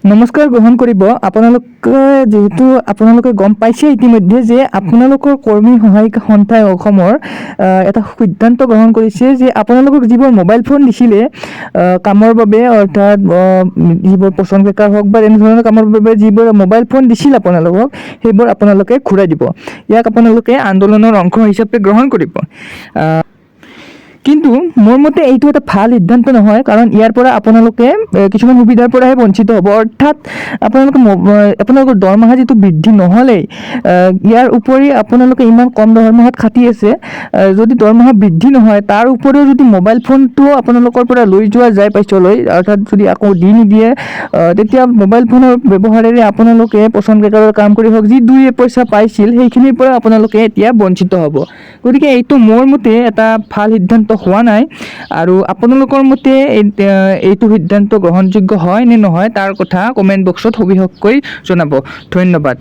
নমস্কাৰ গ্ৰহণ কৰিব। আপোনালোকে যেহেতু আপোনালোকে গম পাইছে ইতিমধ্যে যে আপোনালোকৰ কৰ্মী সহায়িকা সন্থাই অসমৰ এটা সিদ্ধান্ত গ্ৰহণ কৰিছে যে আপোনালোকক যিবোৰ মোবাইল ফোন দিছিলে কামৰ বাবে, অৰ্থাৎ যিবোৰ পচন বেকাৰ হওক বা এনেধৰণৰ কামৰ বাবে যিবোৰ মোবাইল ফোন দিছিল আপোনালোকক, সেইবোৰ আপোনালোকে ঘূৰাই দিব। ইয়াক আপোনালোকে আন্দোলনৰ অংশ হিচাপে গ্ৰহণ কৰিব। কিন্তু মোৰ মতে এইটো এটা ভাল সিদ্ধান্ত নহয়, কাৰণ ইয়াৰ পৰা আপোনালোকে কিছুমান সুবিধাৰ পৰাহে বঞ্চিত হ'ব। অৰ্থাৎ আপোনালোকৰ দৰমহা যিটো বৃদ্ধি নহ'লেই, ইয়াৰ উপৰি আপোনালোকে ইমান কম দৰমহাত খাটি আছে, যদি দৰমহা বৃদ্ধি নহয় তাৰ উপৰিও যদি মোবাইল ফোনটো আপোনালোকৰ পৰা লৈ যোৱা যায় পাছলৈ, অৰ্থাৎ যদি আকৌ দি নিদিয়ে, তেতিয়া মোবাইল ফোনৰ ব্যৱহাৰেৰে আপোনালোকে পচন বেকাৰৰ কাম কৰি হওক যি দুই পইচা পাইছিল সেইখিনিৰ পৰা আপোনালোকে এতিয়া বঞ্চিত হ'ব। গতিকে এইটো মোৰ মতে এটা ভাল সিদ্ধান্ত হোৱা নাই। আৰু আপোনালোকৰ মতে এইটো সিদ্ধান্ত গ্ৰহণযোগ্য হয় নে নহয় তাৰ কথা কমেণ্ট বক্সত সবিশেষকৈ জনাব। ধন্যবাদ।